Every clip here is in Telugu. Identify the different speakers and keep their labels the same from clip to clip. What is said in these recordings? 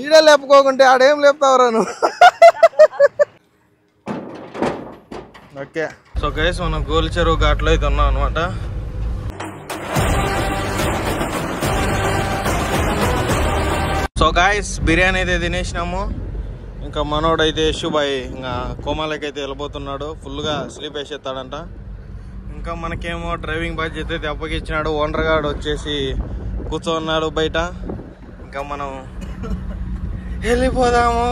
Speaker 1: ఈడే లేపుకోకుంటే ఆడేం లేపుతావురా నువ్వు. ఓకే, సో గైస్ మనం గోల్ చెరువు ఘాట్లో అయితే ఉన్నాం అనమాట. సో గాయస్ బిర్యానీ అయితే తినేసినాము. ఇంకా మనోడైతే యశుబాయ్ ఇంకా కోమాలకి అయితే వెళ్ళిపోతున్నాడు. ఫుల్గా స్లీప్ వేసేస్తాడంట. ఇంకా మనకేమో డ్రైవింగ్ బాధ్యత అయితే అప్పగించినాడు. ఓనర్ గార్డ్ వచ్చేసి కూర్చోన్నాడు బయట. ఇంకా మనం వెళ్ళిపోదాము,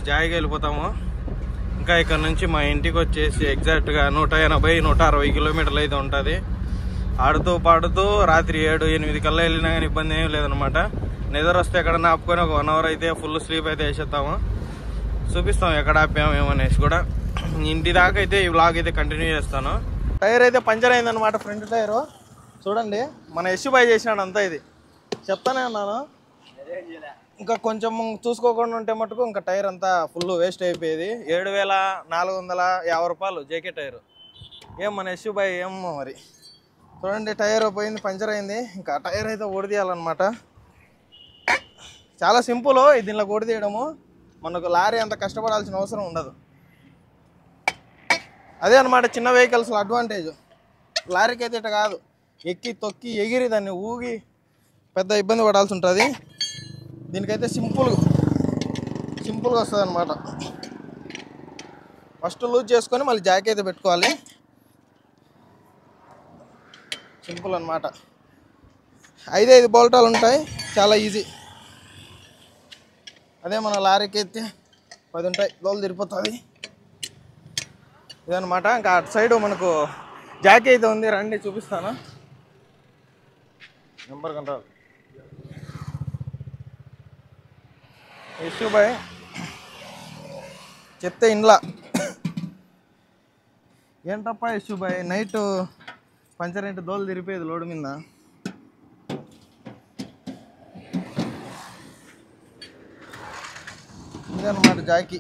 Speaker 1: జాయిగా వెళ్ళిపోతాము. ఇంకా ఇక్కడ నుంచి మా ఇంటికి వచ్చేసి ఎగ్జాక్ట్గా 180-160 కిలోమీటర్లు అయితే ఉంటుంది. ఆడుతూ పాడుతూ రాత్రి 7-8 కల్లా వెళ్ళినా కానీ ఇబ్బంది ఏం లేదనమాట. నిద్ర వస్తే ఎక్కడ ఆపుకొని ఒక 1 అవర్ అయితే ఫుల్ స్లీప్ అయితే వేసేస్తాము. చూపిస్తాం ఎక్కడ ఆపాము ఏమనేసి కూడా. ఇంటి దాకా అయితే ఈ వ్లాగ్ అయితే కంటిన్యూ చేస్తాను. టైర్ అయితే పంచర్ అయిందనమాట, ఫ్రంట్ టైరు చూడండి. మన యశుబాయ్ చేసినాడు అంతా. ఇది చెప్తానే ఉన్నాను. ఇంకా కొంచెం చూసుకోకుండా ఉంటే మటుకు ఇంకా టైర్ అంతా ఫుల్ వేస్ట్ అయిపోయేది. 7,450 రూపాయలు జేకే టైరు. ఏం మన యశుబాయ్ ఏమో మరి. చూడండి టైర్ పోయింది, పంచర్ అయింది. ఇంకా టైర్ అయితే ఓడిదీయాలన్నమాట. చాలా సింపుల్ దీనిలో ఓడిదీయడము. మనకు లారీ అంత కష్టపడాల్సిన అవసరం ఉండదు. అదే అనమాట చిన్న వెహికల్స్లో అడ్వాంటేజ్. లారీకి అయితే ఇట్లా కాదు, ఎక్కి తొక్కి ఎగిరి దాన్ని ఊగి పెద్ద ఇబ్బంది పడాల్సి ఉంటుంది. దీనికైతే సింపుల్గా వస్తుంది అనమాట. ఫస్ట్ లూజ్ చేసుకొని మళ్ళీ జాక్ అయితే పెట్టుకోవాలి. సింపుల్ అనమాట. 5 బోల్టాలు ఉంటాయి, చాలా ఈజీ. అదే మన లారీకి అయితే 10 ఉంటాయి, లోలు తిరిగిపోతుంది. ఇదనమాట. ఇంకా అటు సైడ్ మనకు జాకీ అయితే ఉంది, రండి చూపిస్తాను. నెంబర్ కంటారు యశుబాయ్ చెప్తే ఇండ్లా. ఏంటప్ప యశుబాయ్ నైట్ పంచర్ ఏంటి దోలు తిరిగిపోయేది లోడ్ మీద. ఇదన్నమాట జాకీ.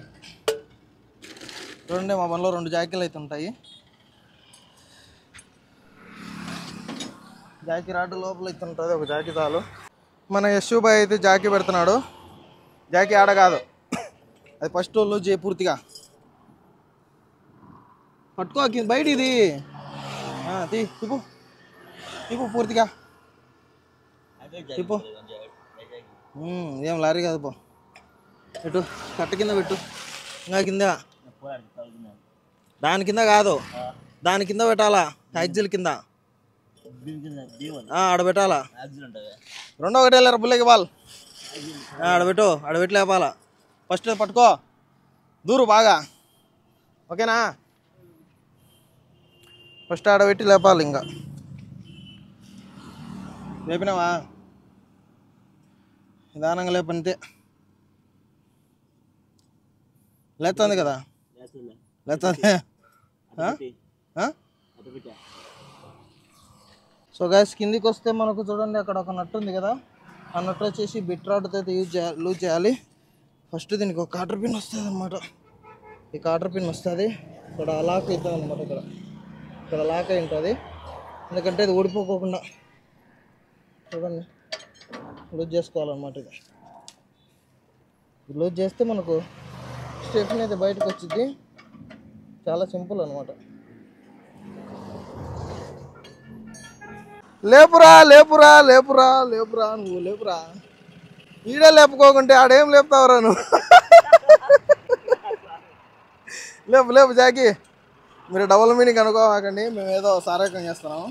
Speaker 1: చూడండి మా పనిలో 2 జాకీలు అయితే ఉంటాయి. జాకీ రాడ్ లోపల అయితే ఉంటుంది, ఒక జాకీ చాలు. మన యశుబాయ్ అయితే జాకీ పెడుతున్నాడు. జాకీ ఆడ కాదు, అది ఫస్ట్ లూజ్ చేయి పూర్తిగా. పట్టుకో బయట ఇది తిప్పు తిప్పు పూర్తిగా తిప్పు. ఏం లారీ కాదు పో. పెట్టు కట్ట కింద పెట్టు. ఇంకా కింద దాని కింద కాదు, దాని కింద పెట్టాలా, యాక్సిల్ కింద ఆడ పెట్టాలా. 2 ఒకటి వెళ్ళారు బుల్లకి బాల్ ఆడబెట్టు, ఆడబెట్టి లేపాలా. ఫస్ట్ పట్టుకో దూరు బాగా, ఓకేనా. ఫస్ట్ ఆడబెట్టి లేపాలి. ఇంకా లేపినావా, నిదానంగా లేపంతే. లేస్తుంది కదా, లేస్తుంది. సో గ్యాస్ కిందికి వస్తే మనకు చూడండి అక్కడ ఒక నట్టు ఉంది కదా, ఆ నట్టు వచ్చేసి బిట్ రాడ్తో అయితే లూజ్ చేయాలి. ఫస్ట్ దీనికి ఒక కాటర్ పిన్ వస్తుంది అనమాట. ఈ కాటర్ పిన్ వస్తుంది ఇక్కడ లాక్ అవుతుంది అనమాట. ఇక్కడ లాక్ అయి ఉంటుంది, ఎందుకంటే ఇది ఊడిపోకోకుండా. చూడండి లూజ్ చేసుకోవాలన్నమాట. ఇది లూజ్ చేస్తే మనకు స్టెప్ని అయితే బయటకు వచ్చింది. చాలా సింపుల్ అనమాట. లేపురా లేపురా లేపురా లేపురా, నువ్వు లేపురా. ఈడే లేపుకోకుంటే ఆడేం లేపుతావురా నువ్వు. లేపు లేపు జాకీ. మీరు డబుల్ మీనింగ్ అనుకోవాకండి, మేము ఏదో సారకం చేస్తున్నాము.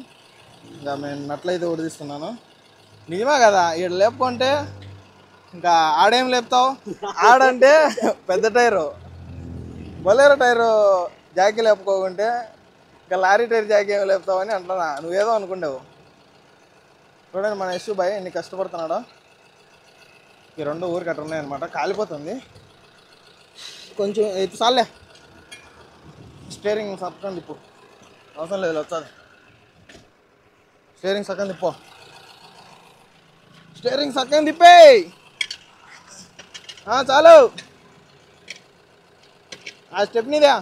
Speaker 1: ఇంకా మేము నట్లయితే ఉడిదిస్తున్నాను. నిజమే కదా, ఈడ లేపుకుంటే ఇంకా ఆడేం లేపుతావు. ఆడంటే పెద్ద టైరు, బొలేరో టైరు జాకీ లేపుకోకుంటే ఇంకా లారీ టైర్ జాకీ ఏమి లేపుతావు అని అంటున్నా. నువ్వేదో అనుకుంటావు. చూడండి మన యశుబాయ్ ఎన్ని కష్టపడుతున్నాడో. ఈ 2 ఊరికి అట్లా ఉన్నాయన్నమాట. కాలిపోతుంది కొంచెం. ఎత్తు సాలే, స్టీరింగ్ సక్కని తిప్పు. అవసరం లేదు వచ్చాది. స్టీరింగ్ సక్కని తిప్పో, స్టీరింగ్ సక్కని తిప్పే. చాలు. ఆ స్టెప్ నీదే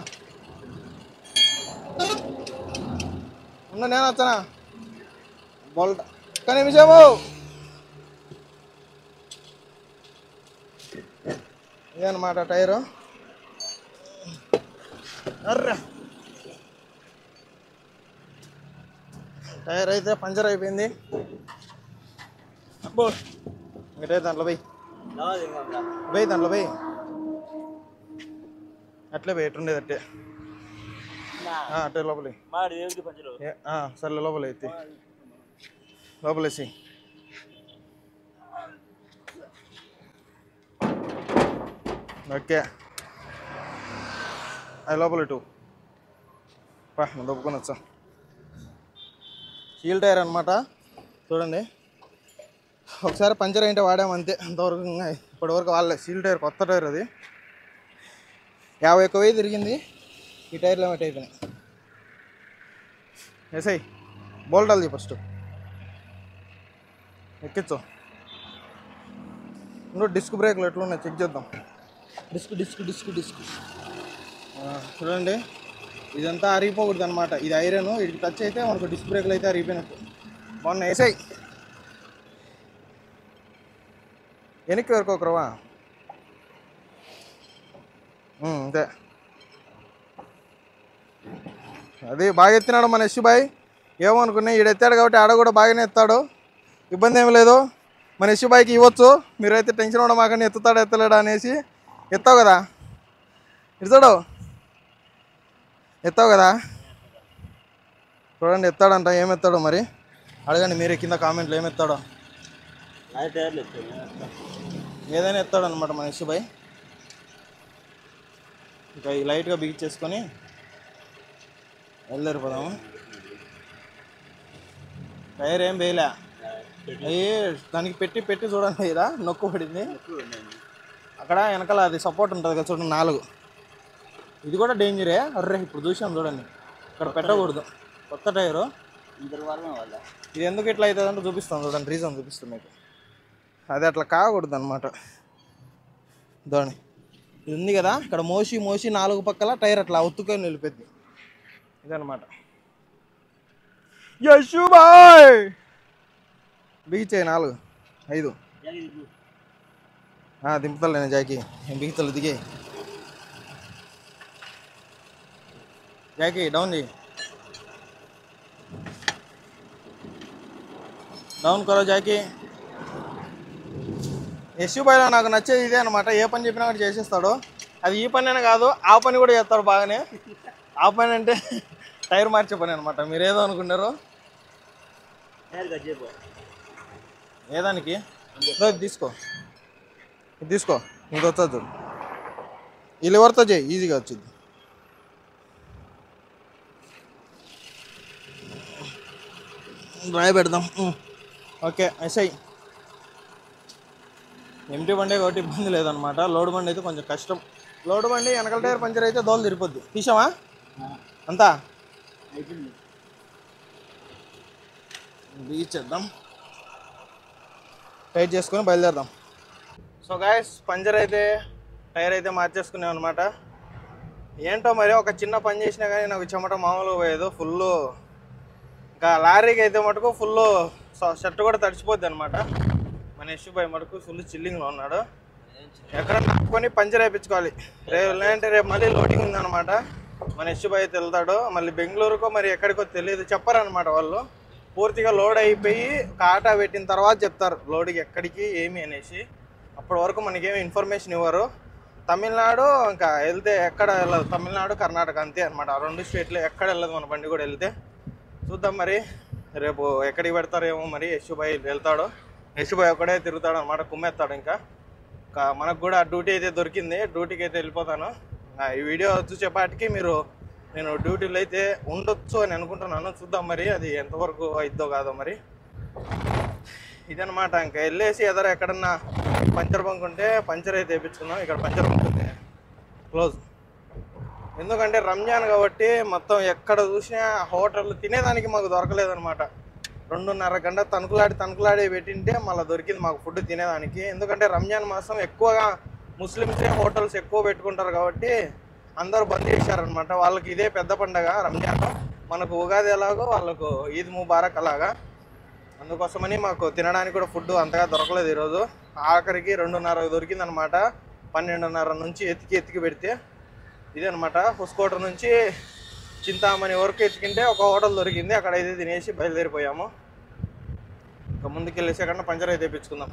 Speaker 1: ఉన్నా, నేను వచ్చానా బోల్ట్ ఒక్క నిమిషము. ఇదన్నమాట టైరు. అర్రా టైర్ అయితే పంచర్ అయిపోయింది. అబ్బో ఇంకటే దాంట్లో పోయి దాంట్లో పోయి అట్లే పోయి ఎట్టుండేది అట్టే అట్టే లోపలి సర్లే లోపల ఎత్తి లోపలేసి ఓకే అది లోపల ఇటు దొప్పుకొని వచ్చా. హీల్ టైర్ అనమాట చూడండి. ఒకసారి పంచర్ అయింటే వాడామంతే, అంతవరకు ఇప్పటివరకు వాళ్ళే. సీల్ టైర్ కొత్త టైర్, అది 51,000 తిరిగింది. ఈ టైర్లో ఏమిటి అయిపోయినాయి. ఎస్ఐ బోల్టాలు ఫస్ట్ ఎక్కించు. ఇంకో డిస్క్ బ్రేక్లు ఎట్లున్నాయి చెక్ చేద్దాం. డిస్క్ డిస్క్ డిస్క్ డిస్క్ చూడండి. ఇదంతా అరిగిపోకూడదు అనమాట. ఇది ఐరన్, ఇది టచ్ అయితే మనకు డిస్క్ బ్రేక్లు అయితే అరిగిపోయినట్టు. బాగున్నాయి. ఎస్ఐ వెనక్కి వరకు ఒకరవా అంతే. అది బాగా ఎత్తినాడు మన యశ్ బాయ్. ఏమనుకున్నాయి ఈడు ఎత్తాడు కాబట్టి ఆడ కూడా బాగానే ఎత్తాడు, ఇబ్బంది ఏమి లేదు. మన యశ్ బాయ్కి ఇవ్వచ్చు. మీరైతే టెన్షన్ కూడా మాకని ఎత్తుతాడు ఎత్తలేడా అనేసి. ఎత్తావు కదా, ఇస్తాడు ఎత్తావు కదా. చూడండి ఎత్తాడంట. ఏమెత్తాడో మరి అడగండి మీరే కింద కామెంట్లో. ఏమెత్తాడో ఏదైనా ఎత్తాడు అనమాట మన యశ్ బాయ్. ఇంకా ఈ లైట్గా బిగించేసుకొని వెళ్ళిపోదాము. టైర్ ఏం వేయలే, అయ్యి దానికి పెట్టి చూడండి. ఇదా నొక్కు పడింది అక్కడ వెనకాల. అది సపోర్ట్ ఉంటుంది కదా చూడండి 4. ఇది కూడా డేంజరే. అర్రే ఇప్పుడు చూసాం చూడండి, ఇక్కడ పెట్టకూడదు. కొత్త టైరు. ఇది ఎందుకు ఇట్లా అవుతుంది అంటే చూపిస్తాను చూడండి, రీజన్ చూపిస్తాను మీకు. అది అట్లా కాకూడదు అనమాట. దాని ఇది ఉంది కదా, ఇక్కడ మోసి 4 పక్కల టైర్ అట్లా ఒత్తుకొని నిలిపేద్ది. ఇదనమాట. యశ్ బాయ్ బిగిచ్చాయి 4 5 దింపుతాను నేను జాకీ. నేను బిగితలు దిగే జాకీ. డౌన్ చేయి, డౌన్ కరో జాకీ. యశ్ బాయ్లో నాకు నచ్చేది ఇదే అనమాట. ఏ పని చెప్పినా కూడా చేసేస్తాడు. అది ఈ పని అయినా కాదు, ఆ పని కూడా చేస్తాడు బాగానే. ఆ పని అంటే టైర్ మార్చే పని అనమాట. మీరేదో అనుకున్నారు. ఏదానికి తీసుకో, ఇది తీసుకో. ఇంక వచ్చదు ఈ లివర్తో చేయి, ఈజీగా వచ్చింది. రాయి పెడదాం. Okay SI. ఎంటీ బండి ఒకటి ఇబ్బంది లేదనమాట. లోడ్ బండి అయితే కొంచెం కష్టం. లోడ్ బండి వెనకాల టైర్ పంచర్ అయితే దోలు తిరిగిపోద్ది. తీసామా అంతా బిగిచ్చేద్దాం, టైట్ చేసుకొని బయలుదేరదాం. సో గాయస్ పంచర్ అయితే టైర్ అయితే మార్చేసుకున్నాం అనమాట. ఏంటో మరి ఒక చిన్న పని చేసినా కానీ నాకు చెమట మామూలుగా పోయేది ఫుల్. ఇంకా లారీకి అయితే మటుకు ఫుల్ షర్ట్ కూడా తడిచిపోద్ది అనమాట. మన యశ్ బాయ్ మటుకు ఫుల్ చిల్లింగ్లో ఉన్నాడు. ఎక్కడన్నా ఆపుకొని పంచర్ వేయించుకోవాలి. లేదంటే రేపు మళ్ళీ లోడింగ్ ఉందన్నమాట. మన యశ్ బాయ్ అయితే వెళ్తాడు మళ్ళీ బెంగళూరుకో మరి ఎక్కడికో తెలియదు, చెప్పారనమాట వాళ్ళు. పూర్తిగా లోడ్ అయిపోయి కాటా పెట్టిన తర్వాత చెప్తారు లోడ్కి ఎక్కడికి ఏమి అనేసి. అప్పటి వరకు మనకేమి ఇన్ఫర్మేషన్ ఇవ్వరు. తమిళనాడు ఇంకా వెళ్తే ఎక్కడ వెళ్ళదు, తమిళనాడు కర్ణాటక అంతే అనమాట. ఆ 2 స్టేట్లు ఎక్కడ వెళ్ళదు మన బండి కూడా వెళ్తే. చూద్దాం మరి రేపు ఎక్కడికి పెడతారేమో. మరి యశ్ బాయ్ వెళ్తాడు, యశ్ బాయ్ ఒక్కడే తిరుగుతాడు అనమాట, కుమ్మేస్తాడు. ఇంకా మనకు కూడా డ్యూటీ అయితే దొరికింది, డ్యూటీకి అయితే వెళ్ళిపోతాను. ఈ వీడియో చూసేపాటికి మీరు నేను డ్యూటీలో అయితే ఉండొచ్చు అని అనుకుంటున్నాను. చూద్దాం మరి అది ఎంతవరకు అయిద్దో కాదో మరి. ఇదనమాట. ఇంకా వెళ్ళేసి ఎక్కడన్నా పంచర్ బంక్ ఉంటే పంచర్ అయితే వేయించుకున్నాం. ఇక్కడ పంచర్ బంక్ ఉంది క్లోజ్. ఎందుకంటే రంజాన్ కాబట్టి మొత్తం ఎక్కడ చూసినా హోటల్ తినేదానికి మాకు దొరకలేదనమాట. 2.5 గంట తణుకులాడి పెట్టింటే మళ్ళీ దొరికింది మాకు ఫుడ్ తినేదానికి. ఎందుకంటే రంజాన్ మాసం ఎక్కువగా ముస్లిమ్సే హోటల్స్ ఎక్కువ పెట్టుకుంటారు కాబట్టి అందరూ బంద్ చేశారనమాట. వాళ్ళకి ఇదే పెద్ద పండగ రంజాన్. మనకు ఉగాది ఎలాగో వాళ్ళకు ఈద్ ముబారక్ అలాగా. అందుకోసమని మాకు తినడానికి కూడా ఫుడ్ అంతగా దొరకలేదు ఈరోజు. ఆఖరికి 2:30 దొరికిందనమాట. 12:30 నుంచి ఎతికి పెడితే ఇదే అనమాట. హుస్కోటర్ నుంచి చింతామణి వరకు ఎతికింటే ఒక హోటల్ దొరికింది. అక్కడ అయితే తినేసి బయలుదేరిపోయాము. ఇంకా ముందుకు వెళ్ళేసి అక్కడ పంచర్ అయితే తెప్పించుకుందాం.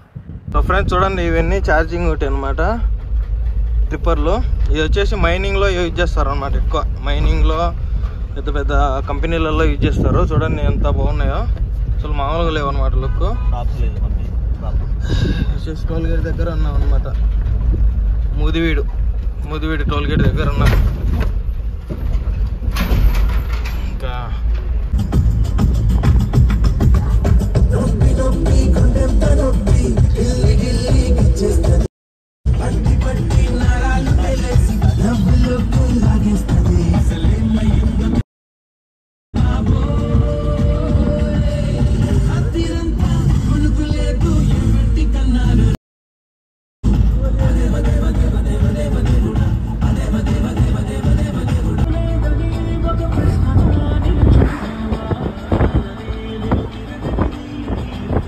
Speaker 1: సో ఫ్రెండ్స్ చూడండి, ఇవన్నీ ఛార్జింగ్ ఒకటి అనమాట, క్లిప్పర్లు. ఇది వచ్చేసి మైనింగ్లో యూజ్ చేస్తారు అనమాట. ఎక్కువ మైనింగ్లో పెద్ద పెద్ద కంపెనీలలో యూజ్ చేస్తారు. చూడండి ఎంత బాగున్నాయో, అసలు మామూలుగా లేవు అనమాట. లుక్ వచ్చేసి టోల్గేట్ దగ్గర ఉన్నాం అనమాట. ముదివీడు టోల్గేట్ దగ్గర ఉన్నాం. ఇంకా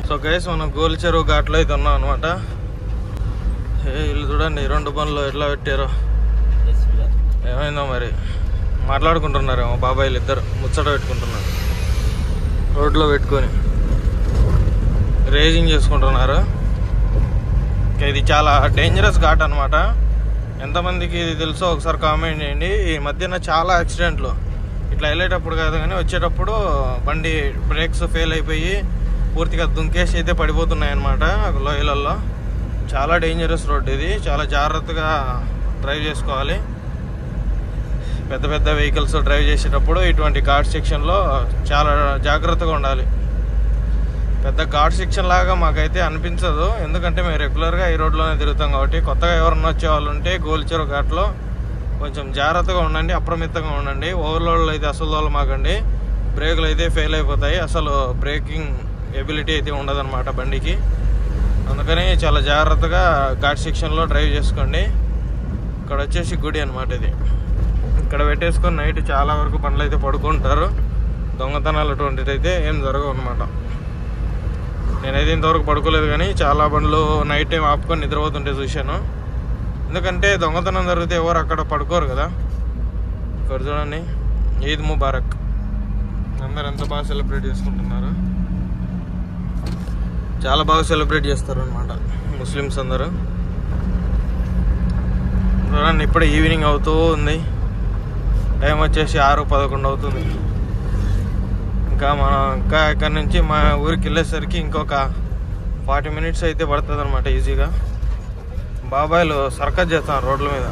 Speaker 1: సో గైస్ మనం గోల్ చెరువు ఘాట్లో అయితే ఉన్నాం అనమాట. వీళ్ళు చూడండి 2 బండ్లు ఎట్లా పెట్టారో. ఏమైందో మరి, మాట్లాడుకుంటున్నారేమో బాబాయిలు ఇద్దరు, ముచ్చట పెట్టుకుంటున్నారు రోడ్లో పెట్టుకొని, రేజింగ్ చేసుకుంటున్నారు. ఇది చాలా డేంజరస్ ఘాట్ అనమాట. ఎంతమందికి ఇది తెలుసో ఒకసారి కామెంట్ చేయండి. ఈ మధ్యన చాలా యాక్సిడెంట్లు ఇట్లా వెళ్ళేటప్పుడు కాదు కానీ వచ్చేటప్పుడు బండి బ్రేక్స్ ఫెయిల్ అయిపోయి పూర్తిగా దుంకేసి అయితే పడిపోతున్నాయి అన్నమాట లోయలలో. చాలా డేంజరస్ రోడ్ ఇది, చాలా జాగ్రత్తగా డ్రైవ్ చేసుకోవాలి. పెద్ద పెద్ద వెహికల్స్ డ్రైవ్ చేసేటప్పుడు ఇటువంటి ఘాట్ సెక్షన్లో చాలా జాగ్రత్తగా ఉండాలి. పెద్ద ఘాట్ సెక్షన్ లాగా మాకైతే అనిపించదు, ఎందుకంటే మేము రెగ్యులర్గా ఈ రోడ్లోనే తిరుగుతాం కాబట్టి. కొత్తగా ఎవరన్నా వచ్చే వాళ్ళు ఉంటే గోల్చెరు ఘాట్లో కొంచెం జాగ్రత్తగా ఉండండి, అప్రమిత్తంగా ఉండండి. ఓవర్లోడ్లు అయితే అసలు తోలమాకండి, బ్రేకులు అయితే ఫెయిల్ అయిపోతాయి. అసలు బ్రేకింగ్ ఎబిలిటీ అయితే ఉండదన్నమాట బండికి. అందుకని చాలా జాగ్రత్తగా ఘాట్ సెక్షన్లో డ్రైవ్ చేసుకోండి. ఇక్కడ వచ్చేసి గుడి అనమాట ఇది. ఇక్కడ పెట్టేసుకొని నైట్ చాలా వరకు బండ్లు అయితే పడుకుంటారు. దొంగతనాలు అటువంటిది అయితే ఏం జరగవు అనమాట. నేనైతే ఇంతవరకు పడుకోలేదు కానీ చాలా బండ్లు నైట్ టైం ఆపుకొని నిద్రపోతుంటే చూశాను. ఎందుకంటే దొంగతనం జరిగితే ఎవరు అక్కడ పడుకోరు కదా. ఇక్కడ చూడండి, ఈద్ ముబారక్, అందరు ఎంత బాగా సెలబ్రేట్ చేసుకుంటున్నారు. చాలా బాగా సెలబ్రేట్ చేస్తారు అనమాట ముస్లిమ్స్ అందరూ. చూడండి, ఇప్పుడే ఈవినింగ్ అవుతూ ఉంది. టైం వచ్చేసి 6:11 అవుతుంది. ఇంకా ఇక్కడ నుంచి మా ఊరికి వెళ్ళేసరికి ఇంకొక 40 మినిట్స్ అయితే పడుతుంది అనమాట ఈజీగా. బాబాయిలు సర్కస్ చేస్తాను రోడ్ల మీద.